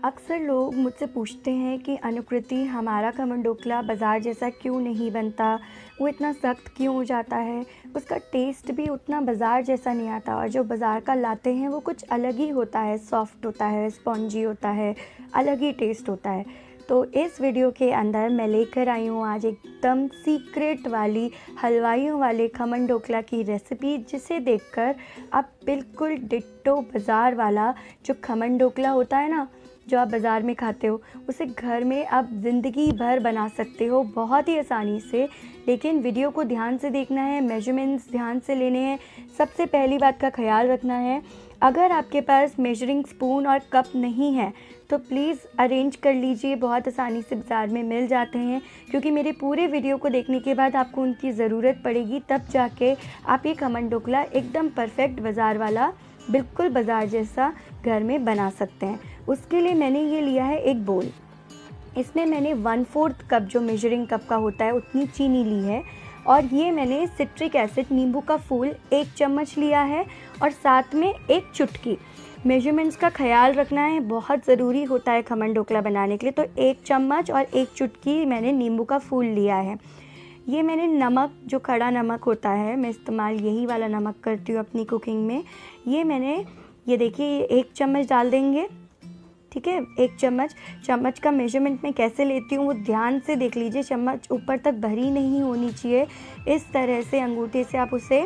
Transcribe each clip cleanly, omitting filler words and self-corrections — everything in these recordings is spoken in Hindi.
अक्सर लोग मुझसे पूछते हैं कि अनुकृति हमारा खमन ढोकला बाज़ार जैसा क्यों नहीं बनता, वो इतना सख्त क्यों हो जाता है, उसका टेस्ट भी उतना बाज़ार जैसा नहीं आता और जो बाज़ार का लाते हैं वो कुछ अलग ही होता है, सॉफ्ट होता है, स्पॉन्जी होता है, अलग ही टेस्ट होता है। तो इस वीडियो के अंदर मैं लेकर आई हूँ आज एकदम सीक्रेट वाली हलवाइयों वाले खमन ढोकला की रेसिपी, जिसे देखकर आप बिल्कुल डिट्टो बाज़ार वाला जो खमन ढोकला होता है ना, जो आप बाज़ार में खाते हो, उसे घर में आप ज़िंदगी भर बना सकते हो बहुत ही आसानी से। लेकिन वीडियो को ध्यान से देखना है, मेजरमेंट्स ध्यान से लेने हैं। सबसे पहली बात का ख्याल रखना है, अगर आपके पास मेजरिंग स्पून और कप नहीं है तो प्लीज़ अरेंज कर लीजिए, बहुत आसानी से बाज़ार में मिल जाते हैं। क्योंकि मेरे पूरे वीडियो को देखने के बाद आपको उनकी ज़रूरत पड़ेगी, तब जाके आप ये खमन ढोकला एकदम परफेक्ट बाज़ार वाला, बिल्कुल बाज़ार जैसा घर में बना सकते हैं। उसके लिए मैंने ये लिया है एक बोल। इसमें मैंने 1/4 कप, जो मेजरिंग कप का होता है, उतनी चीनी ली है। और ये मैंने सिट्रिक एसिड, नींबू का फूल 1 चम्मच लिया है और साथ में 1 चुटकी। मेजरमेंट्स का ख्याल रखना है, बहुत ज़रूरी होता है खमन ढोकला बनाने के लिए। तो 1 चम्मच और 1 चुटकी मैंने नींबू का फूल लिया है। ये मैंने नमक, जो खड़ा नमक होता है, मैं इस्तेमाल यही वाला नमक करती हूँ अपनी कुकिंग में। ये देखिए 1 चम्मच डाल देंगे, ठीक है। 1 चम्मच। चम्मच का मेजरमेंट मैं कैसे लेती हूँ वो ध्यान से देख लीजिए। चम्मच ऊपर तक भरी नहीं होनी चाहिए, इस तरह से अंगूठे से आप उसे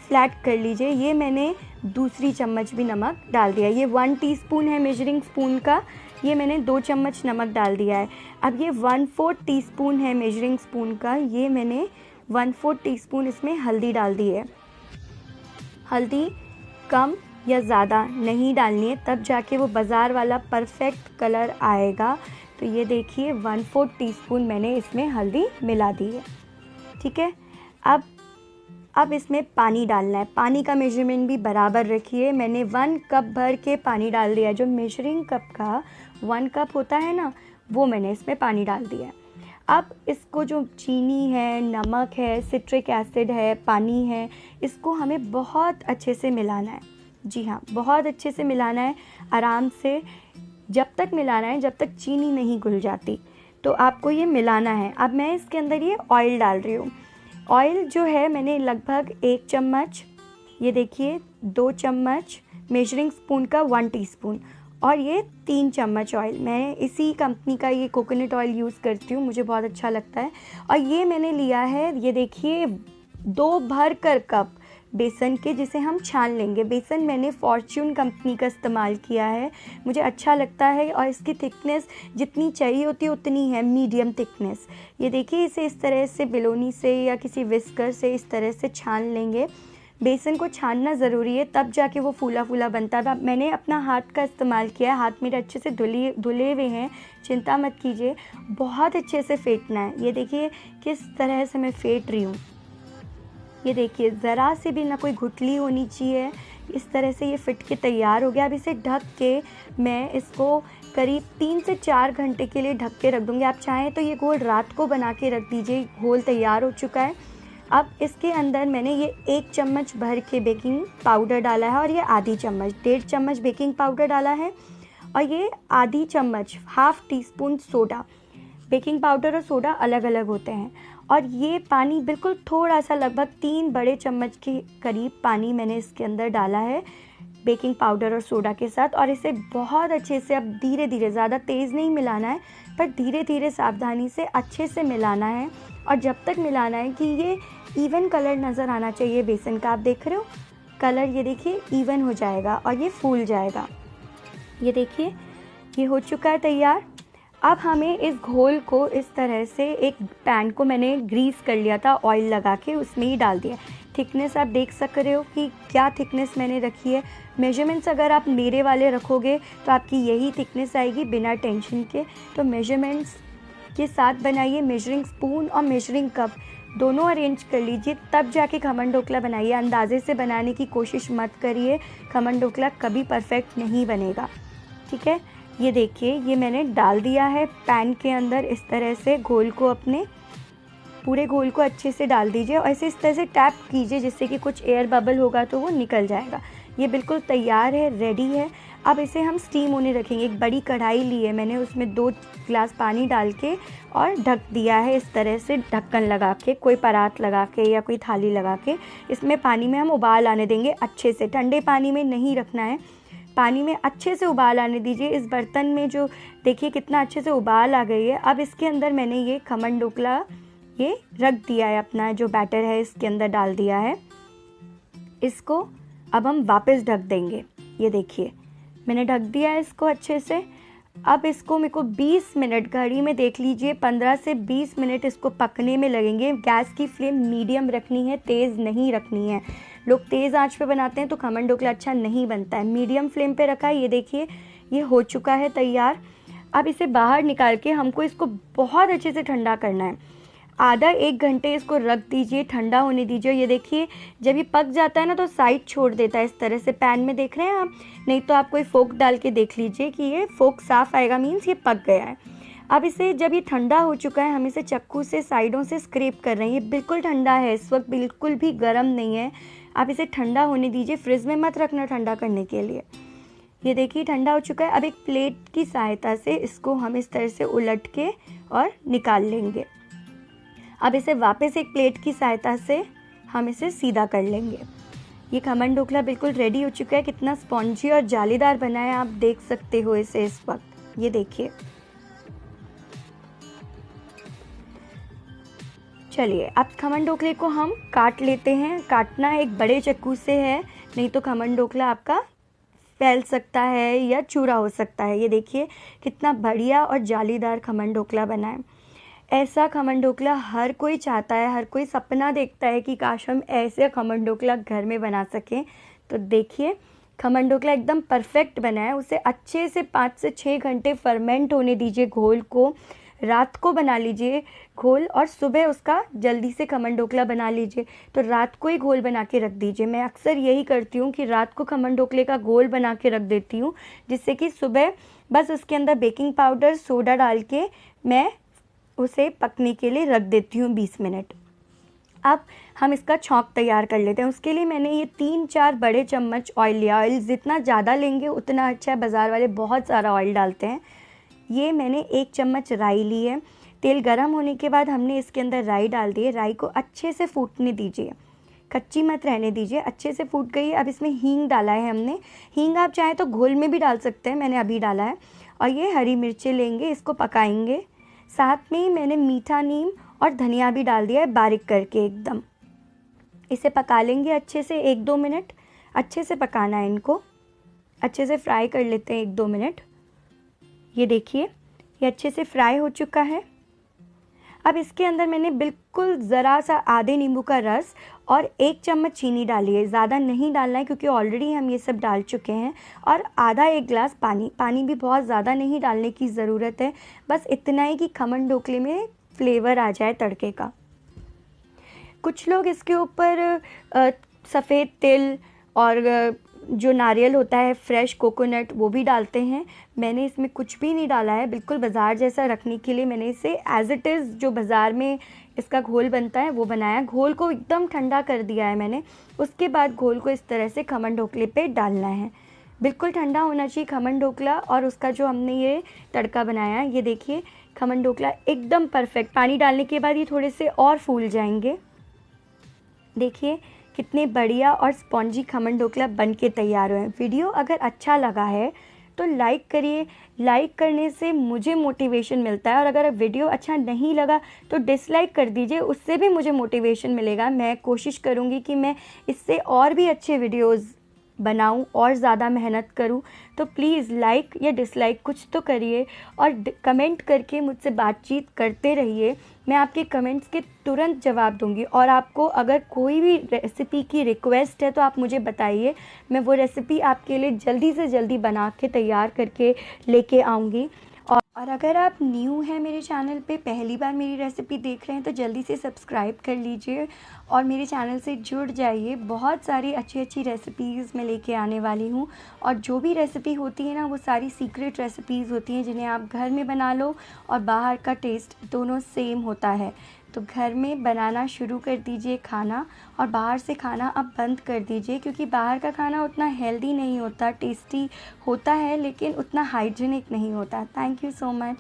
फ्लैट कर लीजिए। ये मैंने दूसरी चम्मच भी नमक डाल दिया। ये 1 टीस्पून है मेजरिंग स्पून का, ये मैंने 2 चम्मच नमक डाल दिया है। अब ये 1/4 टीस्पून है मेजरिंग स्पून का, ये मैंने 1/4 टीस्पून इसमें हल्दी डाल दी है। हल्दी कम या ज़्यादा नहीं डालनी है, तब जाके वो बाज़ार वाला परफेक्ट कलर आएगा। तो ये देखिए 1/4 टीस्पून मैंने इसमें हल्दी मिला दी है, ठीक है। अब इसमें पानी डालना है। पानी का मेजरमेंट भी बराबर रखिए। मैंने 1 कप भर के पानी डाल दिया। जो मेजरिंग कप का 1 कप होता है ना, वो मैंने इसमें पानी डाल दिया है। अब इसको, जो चीनी है, नमक है, सिट्रिक एसिड है, पानी है, इसको हमें बहुत अच्छे से मिलाना है। जी हाँ, बहुत अच्छे से मिलाना है, आराम से। जब तक मिलाना है जब तक चीनी नहीं घुल जाती, तो आपको ये मिलाना है। अब मैं इसके अंदर ये ऑयल डाल रही हूँ। ऑयल जो है मैंने लगभग 1 चम्मच, ये देखिए 2 चम्मच, मेजरिंग स्पून का 1 टीस्पून, और ये 3 चम्मच ऑयल। मैं इसी कंपनी का ये कोकोनट ऑयल यूज़ करती हूँ, मुझे बहुत अच्छा लगता है। और ये मैंने लिया है, ये देखिए 2 भरकर कप बेसन के, जिसे हम छान लेंगे। बेसन मैंने फॉर्च्यून कंपनी का इस्तेमाल किया है, मुझे अच्छा लगता है। और इसकी थिकनेस जितनी चाहिए होती है उतनी है, मीडियम थिकनेस। ये देखिए, इसे इस तरह से बेलोनी से या किसी विस्कर से इस तरह से छान लेंगे। बेसन को छानना ज़रूरी है, तब जाके वो फूला फूला बनता है। मैंने अपना हाथ का इस्तेमाल किया है, हाथ मेरे अच्छे से धुले हुए हैं, चिंता मत कीजिए। बहुत अच्छे से फेंटना है। ये देखिए किस तरह से मैं फेंट रही हूँ। ये देखिए ज़रा से भी ना कोई गुठली होनी चाहिए। इस तरह से ये फिट के तैयार हो गया। अब इसे ढक के मैं इसको करीब 3 से 4 घंटे के लिए ढक के रख दूँगी। आप चाहें तो ये घोल रात को बना के रख दीजिए। घोल तैयार हो चुका है। अब इसके अंदर मैंने ये 1 चम्मच भर के बेकिंग पाउडर डाला है, और ये आधी चम्मच, 1.5 चम्मच बेकिंग पाउडर डाला है, और ये आधी चम्मच, half teaspoon soda. Baking powder और सोडा अलग अलग होते हैं। और ये पानी बिल्कुल थोड़ा सा, लगभग 3 बड़े चम्मच के करीब पानी मैंने इसके अंदर डाला है बेकिंग पाउडर और सोडा के साथ। और इसे बहुत अच्छे से, अब धीरे धीरे, ज़्यादा तेज़ नहीं मिलाना है, पर धीरे धीरे सावधानी से अच्छे से मिलाना है। और जब तक मिलाना है कि ये इवन कलर नज़र आना चाहिए बेसन का। आप देख रहे हो कलर, ये देखिए इवन हो जाएगा और ये फूल जाएगा। ये देखिए ये हो चुका है तैयार। अब हमें इस घोल को इस तरह से, एक पैन को मैंने ग्रीस कर लिया था ऑयल लगा के, उसमें ही डाल दिया। थिकनेस आप देख सक रहे हो कि क्या थिकनेस मैंने रखी है। मेजरमेंट्स अगर आप मेरे वाले रखोगे तो आपकी यही थिकनेस आएगी बिना टेंशन के। तो मेजरमेंट्स के साथ बनाइए। मेजरिंग स्पून और मेजरिंग कप दोनों अरेंज कर लीजिए, तब जाके खमन ढोकला बनाइए। अंदाजे से बनाने की कोशिश मत करिए, खमन ढोकला कभी परफेक्ट नहीं बनेगा, ठीक है। ये देखिए ये मैंने डाल दिया है पैन के अंदर। इस तरह से घोल को, अपने पूरे घोल को अच्छे से डाल दीजिए और इसे इस तरह से टैप कीजिए, जिससे कि कुछ एयर बबल होगा तो वो निकल जाएगा। ये बिल्कुल तैयार है, रेडी है। अब इसे हम स्टीम होने रखेंगे। एक बड़ी कढ़ाई ली है मैंने, उसमें 2 गिलास पानी डाल के और ढक दिया है इस तरह से, ढक्कन लगा के, कोई परात लगा के या कोई थाली लगा के। इसमें पानी में हम उबाल आने देंगे अच्छे से, ठंडे पानी में नहीं रखना है, पानी में अच्छे से उबाल आने दीजिए। इस बर्तन में जो देखिए कितना अच्छे से उबाल आ गई है। अब इसके अंदर मैंने ये खमन ढोकला ये रख दिया है, अपना जो बैटर है इसके अंदर डाल दिया है। इसको अब हम वापस ढक देंगे। ये देखिए मैंने ढक दिया है इसको अच्छे से। अब इसको मेरे को 20 मिनट, घड़ी में देख लीजिए 15 से 20 मिनट इसको पकने में लगेंगे। गैस की फ्लेम मीडियम रखनी है, तेज़ नहीं रखनी है। लोग तेज़ आंच पे बनाते हैं तो खमन ढोकला अच्छा नहीं बनता है। मीडियम फ्लेम पे रखा है। ये देखिए ये हो चुका है तैयार। अब इसे बाहर निकाल के हमको इसको बहुत अच्छे से ठंडा करना है। आधा 1 घंटे इसको रख दीजिए, ठंडा होने दीजिए। ये देखिए जब ये पक जाता है ना तो साइड छोड़ देता है इस तरह से, पैन में देख रहे हैं आप, नहीं तो आप कोई फोक डाल के देख लीजिए कि ये फोक साफ़ आएगा, मीन्स ये पक गया है। अब इसे जब ये ठंडा हो चुका है हम इसे चाकू से साइडों से स्क्रैप कर रहे हैं। ये बिल्कुल ठंडा है इस वक्त, बिल्कुल भी गर्म नहीं है। आप इसे ठंडा होने दीजिए, फ्रिज में मत रखना ठंडा करने के लिए। ये देखिए ठंडा हो चुका है। अब एक प्लेट की सहायता से इसको हम इस तरह से उलट के और निकाल लेंगे। अब इसे वापस एक प्लेट की सहायता से हम इसे सीधा कर लेंगे। ये खमन ढोकला बिल्कुल रेडी हो चुका है। कितना स्पॉन्जी और जालीदार बना है, आप देख सकते हो इसे इस वक्त। ये देखिए, चलिए अब खमन ढोकले को हम काट लेते हैं। काटना एक बड़े चाकू से है, नहीं तो खमन ढोकला आपका फैल सकता है या चूरा हो सकता है। ये देखिए कितना बढ़िया और जालीदार खमन ढोकला बना है। ऐसा खमन ढोकला हर कोई चाहता है, हर कोई सपना देखता है कि काश हम ऐसे खमन ढोकला घर में बना सकें। तो देखिए खमन ढोकला एकदम परफेक्ट बना है। उसे अच्छे से 5 से 6 घंटे फर्मेंट होने दीजिए घोल को। रात को बना लीजिए घोल और सुबह उसका जल्दी से खमन ढोकला बना लीजिए। तो रात को ही घोल बना के रख दीजिए। मैं अक्सर यही करती हूँ कि रात को खमन ढोकले का घोल बना के रख देती हूँ, जिससे कि सुबह बस उसके अंदर बेकिंग पाउडर, सोडा डाल के मैं उसे पकने के लिए रख देती हूँ 20 मिनट। अब हम इसका छौंक तैयार कर लेते हैं। उसके लिए मैंने ये 3-4 बड़े चम्मच ऑयल लिया। ऑयल जितना ज़्यादा लेंगे उतना अच्छा है, बाज़ार वाले बहुत सारा ऑयल डालते हैं। ये मैंने 1 चम्मच राई ली है। तेल गर्म होने के बाद हमने इसके अंदर राई डाल दी है। राई को अच्छे से फूटने दीजिए, कच्ची मत रहने दीजिए। अच्छे से फूट गई है। अब इसमें हींग डाला है हमने। हींग आप चाहें तो घोल में भी डाल सकते हैं, मैंने अभी डाला है। और ये हरी मिर्चें लेंगे, इसको पकाएंगे। साथ में ही मैंने मीठा नीम और धनिया भी डाल दिया है बारीक करके एकदम। इसे पका लेंगे अच्छे से 1-2 मिनट। अच्छे से पकाना है इनको, अच्छे से फ्राई कर लेते हैं 1-2 मिनट। ये देखिए ये अच्छे से फ्राई हो चुका है। अब इसके अंदर मैंने बिल्कुल ज़रा सा आधे नींबू का रस और 1 चम्मच चीनी डाली है। ज़्यादा नहीं डालना है क्योंकि ऑलरेडी हम ये सब डाल चुके हैं। और आधा 1 गिलास पानी। पानी भी बहुत ज़्यादा नहीं डालने की ज़रूरत है, बस इतना ही कि खमन ढोकले में फ्लेवर आ जाए तड़के का। कुछ लोग इसके ऊपर सफ़ेद तिल और जो नारियल होता है फ्रेश कोकोनट वो भी डालते हैं। मैंने इसमें कुछ भी नहीं डाला है। बिल्कुल बाज़ार जैसा रखने के लिए मैंने इसे एज़ इट इज़ जो बाज़ार में इसका घोल बनता है वो बनाया। घोल को एकदम ठंडा कर दिया है मैंने। उसके बाद घोल को इस तरह से खमन ढोकले पे डालना है। बिल्कुल ठंडा होना चाहिए खमन ढोकला और उसका जो हमने ये तड़का बनाया है। ये देखिए खमन ढोकला एकदम परफेक्ट। पानी डालने के बाद ये थोड़े से और फूल जाएंगे। देखिए कितने बढ़िया और स्पॉन्जी खमन ढोकला बन के तैयार हुए हैं। वीडियो अगर अच्छा लगा है तो लाइक करिए। लाइक करने से मुझे मोटिवेशन मिलता है, और अगर वीडियो अच्छा नहीं लगा तो डिसलाइक कर दीजिए, उससे भी मुझे मोटिवेशन मिलेगा। मैं कोशिश करूँगी कि मैं इससे और भी अच्छे वीडियोज़ बनाऊं और ज़्यादा मेहनत करूं। तो प्लीज़ लाइक या डिसलाइक कुछ तो करिए और कमेंट करके मुझसे बातचीत करते रहिए। मैं आपके कमेंट्स के तुरंत जवाब दूंगी। और आपको अगर कोई भी रेसिपी की रिक्वेस्ट है तो आप मुझे बताइए, मैं वो रेसिपी आपके लिए जल्दी से जल्दी बना के तैयार करके लेके आऊँगी। और अगर आप न्यू हैं मेरे चैनल पे, पहली बार मेरी रेसिपी देख रहे हैं, तो जल्दी से सब्सक्राइब कर लीजिए और मेरे चैनल से जुड़ जाइए। बहुत सारी अच्छी अच्छी रेसिपीज़ मैं लेके आने वाली हूँ। और जो भी रेसिपी होती है ना वो सारी सीक्रेट रेसिपीज़ होती हैं जिन्हें आप घर में बना लो और बाहर का टेस्ट दोनों सेम होता है। तो घर में बनाना शुरू कर दीजिए खाना, और बाहर से खाना अब बंद कर दीजिए, क्योंकि बाहर का खाना उतना हेल्दी नहीं होता, टेस्टी होता है लेकिन उतना हाइजीनिक नहीं होता। Thank you so much.